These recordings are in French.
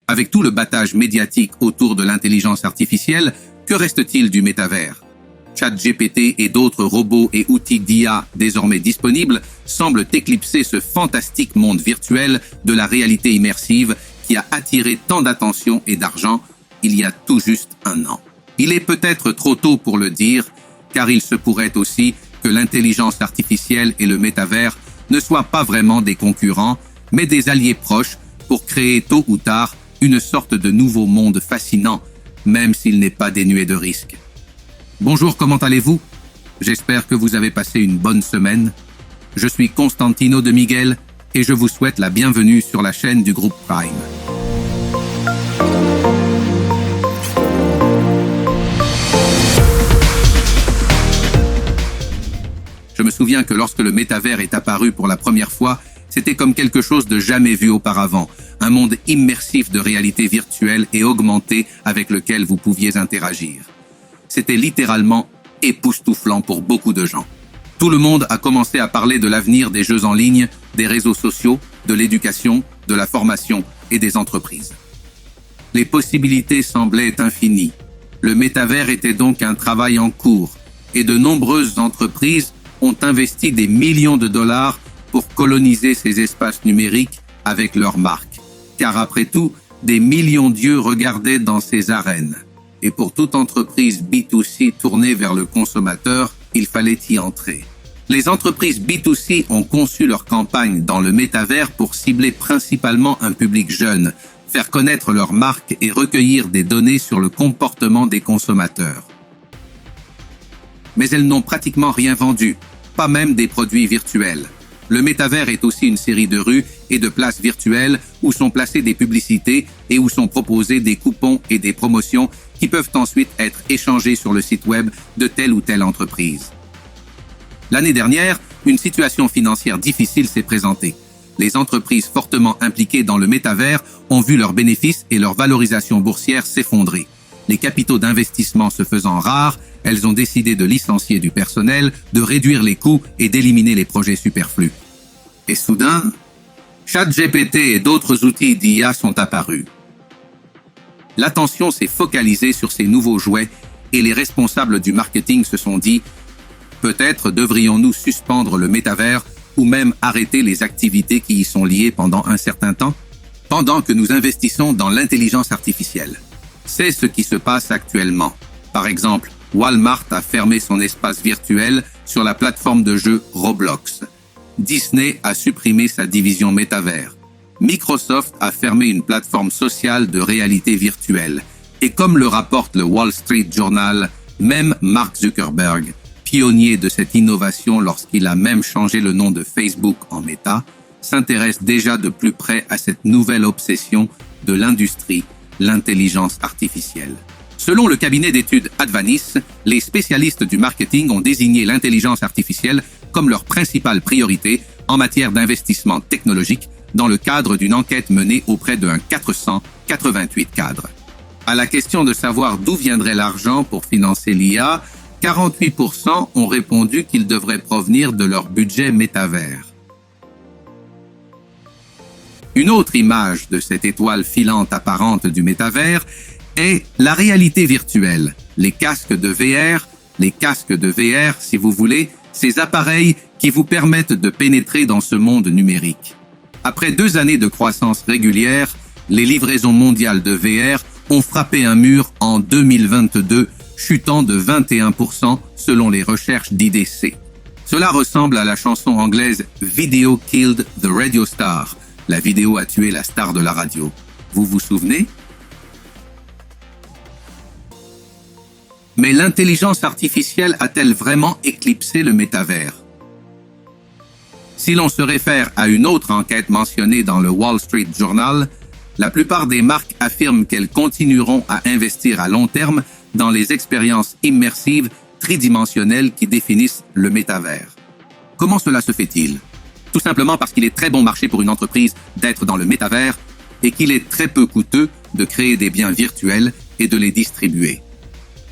Avec tout le battage médiatique autour de l'intelligence artificielle, que reste-t-il du métavers? ChatGPT et d'autres robots et outils d'IA désormais disponibles semblent éclipser ce fantastique monde virtuel de la réalité immersive qui a attiré tant d'attention et d'argent il y a tout juste un an. Il est peut-être trop tôt pour le dire, car il se pourrait aussi que l'intelligence artificielle et le métavers ne soient pas vraiment des concurrents, mais des alliés proches pour créer tôt ou tard une sorte de nouveau monde fascinant, même s'il n'est pas dénué de risques. Bonjour, comment allez-vous? J'espère que vous avez passé une bonne semaine. Je suis Constantino de Miguel et je vous souhaite la bienvenue sur la chaîne du groupe Prime. Je me souviens que lorsque le métavers est apparu pour la première fois, c'était comme quelque chose de jamais vu auparavant, un monde immersif de réalité virtuelle et augmentée avec lequel vous pouviez interagir. C'était littéralement époustouflant pour beaucoup de gens. Tout le monde a commencé à parler de l'avenir des jeux en ligne, des réseaux sociaux, de l'éducation, de la formation et des entreprises. Les possibilités semblaient infinies. Le métavers était donc un travail en cours et de nombreuses entreprises ont investi des millions de dollars pour coloniser ces espaces numériques avec leurs marques. Car après tout, des millions d'yeux regardaient dans ces arènes. Et pour toute entreprise B2C tournée vers le consommateur, il fallait y entrer. Les entreprises B2C ont conçu leur campagne dans le métavers pour cibler principalement un public jeune, faire connaître leur marque et recueillir des données sur le comportement des consommateurs. Mais elles n'ont pratiquement rien vendu, pas même des produits virtuels. Le métavers est aussi une série de rues et de places virtuelles où sont placées des publicités et où sont proposés des coupons et des promotions qui peuvent ensuite être échangés sur le site web de telle ou telle entreprise. L'année dernière, une situation financière difficile s'est présentée. Les entreprises fortement impliquées dans le métavers ont vu leurs bénéfices et leur valorisation boursière s'effondrer. Les capitaux d'investissement se faisant rares, elles ont décidé de licencier du personnel, de réduire les coûts et d'éliminer les projets superflus. Et soudain, ChatGPT et d'autres outils d'IA sont apparus. L'attention s'est focalisée sur ces nouveaux jouets et les responsables du marketing se sont dit « Peut-être devrions-nous suspendre le métavers ou même arrêter les activités qui y sont liées pendant un certain temps, pendant que nous investissons dans l'intelligence artificielle. » C'est ce qui se passe actuellement. Par exemple, Walmart a fermé son espace virtuel sur la plateforme de jeux Roblox. Disney a supprimé sa division métavers. Microsoft a fermé une plateforme sociale de réalité virtuelle. Et comme le rapporte le Wall Street Journal, même Mark Zuckerberg, pionnier de cette innovation lorsqu'il a même changé le nom de Facebook en Meta, s'intéresse déjà de plus près à cette nouvelle obsession de l'industrie, l'intelligence artificielle. Selon le cabinet d'études Advanis, les spécialistes du marketing ont désigné l'intelligence artificielle comme leur principale priorité en matière d'investissement technologique dans le cadre d'une enquête menée auprès de 488 cadres. À la question de savoir d'où viendrait l'argent pour financer l'IA, 48% ont répondu qu'il devrait provenir de leur budget métavers. Une autre image de cette étoile filante apparente du métavers est la réalité virtuelle, les casques de VR, si vous voulez, ces appareils qui vous permettent de pénétrer dans ce monde numérique. Après 2 années de croissance régulière, les livraisons mondiales de VR ont frappé un mur en 2022, chutant de 21% selon les recherches d'IDC. Cela ressemble à la chanson anglaise « Video killed the radio star ». La vidéo a tué la star de la radio. Vous vous souvenez? Mais l'intelligence artificielle a-t-elle vraiment éclipsé le métavers? Si l'on se réfère à une autre enquête mentionnée dans le Wall Street Journal, la plupart des marques affirment qu'elles continueront à investir à long terme dans les expériences immersives tridimensionnelles qui définissent le métavers. Comment cela se fait-il? Tout simplement parce qu'il est très bon marché pour une entreprise d'être dans le métavers et qu'il est très peu coûteux de créer des biens virtuels et de les distribuer.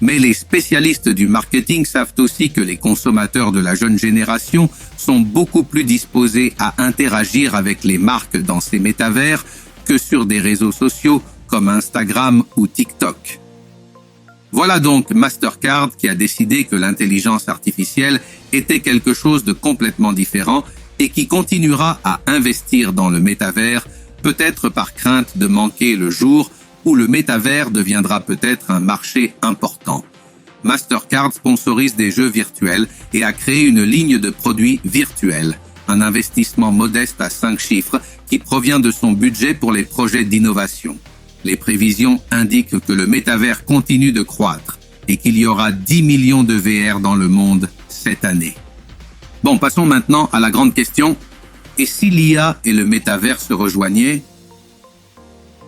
Mais les spécialistes du marketing savent aussi que les consommateurs de la jeune génération sont beaucoup plus disposés à interagir avec les marques dans ces métavers que sur des réseaux sociaux comme Instagram ou TikTok. Voilà donc Mastercard qui a décidé que l'intelligence artificielle était quelque chose de complètement différent et qui continuera à investir dans le métavers, peut-être par crainte de manquer le jour où le métavers deviendra peut-être un marché important. Mastercard sponsorise des jeux virtuels et a créé une ligne de produits virtuels, un investissement modeste à 5 chiffres qui provient de son budget pour les projets d'innovation. Les prévisions indiquent que le métavers continue de croître et qu'il y aura 10 millions de VR dans le monde cette année. Bon, passons maintenant à la grande question. Et si l'IA et le métavers se rejoignaient?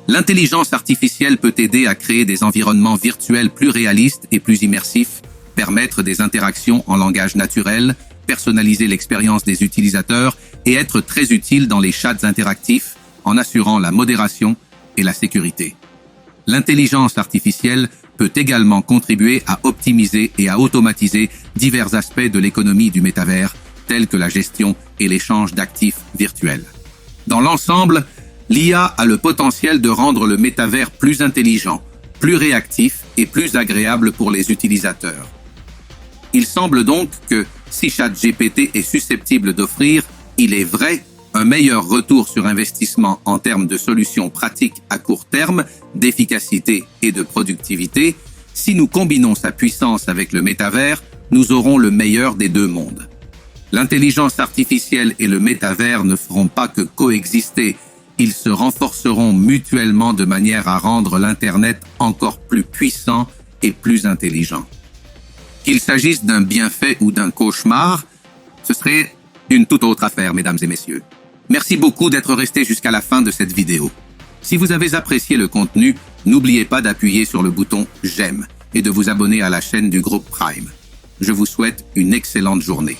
L'intelligence artificielle peut aider à créer des environnements virtuels plus réalistes et plus immersifs, permettre des interactions en langage naturel, personnaliser l'expérience des utilisateurs et être très utile dans les chats interactifs en assurant la modération et la sécurité. L'intelligence artificielle peut également contribuer à optimiser et à automatiser divers aspects de l'économie du métavers, tels que la gestion et l'échange d'actifs virtuels. Dans l'ensemble, l'IA a le potentiel de rendre le métavers plus intelligent, plus réactif et plus agréable pour les utilisateurs. Il semble donc que si ChatGPT est susceptible d'offrir, il est vrai, un meilleur retour sur investissement en termes de solutions pratiques à court terme, d'efficacité et de productivité, si nous combinons sa puissance avec le métavers, nous aurons le meilleur des deux mondes. L'intelligence artificielle et le métavers ne feront pas que coexister, ils se renforceront mutuellement de manière à rendre l'Internet encore plus puissant et plus intelligent. Qu'il s'agisse d'un bienfait ou d'un cauchemar, ce serait une toute autre affaire, mesdames et messieurs. Merci beaucoup d'être restés jusqu'à la fin de cette vidéo. Si vous avez apprécié le contenu, n'oubliez pas d'appuyer sur le bouton « J'aime » et de vous abonner à la chaîne du groupe Prime. Je vous souhaite une excellente journée.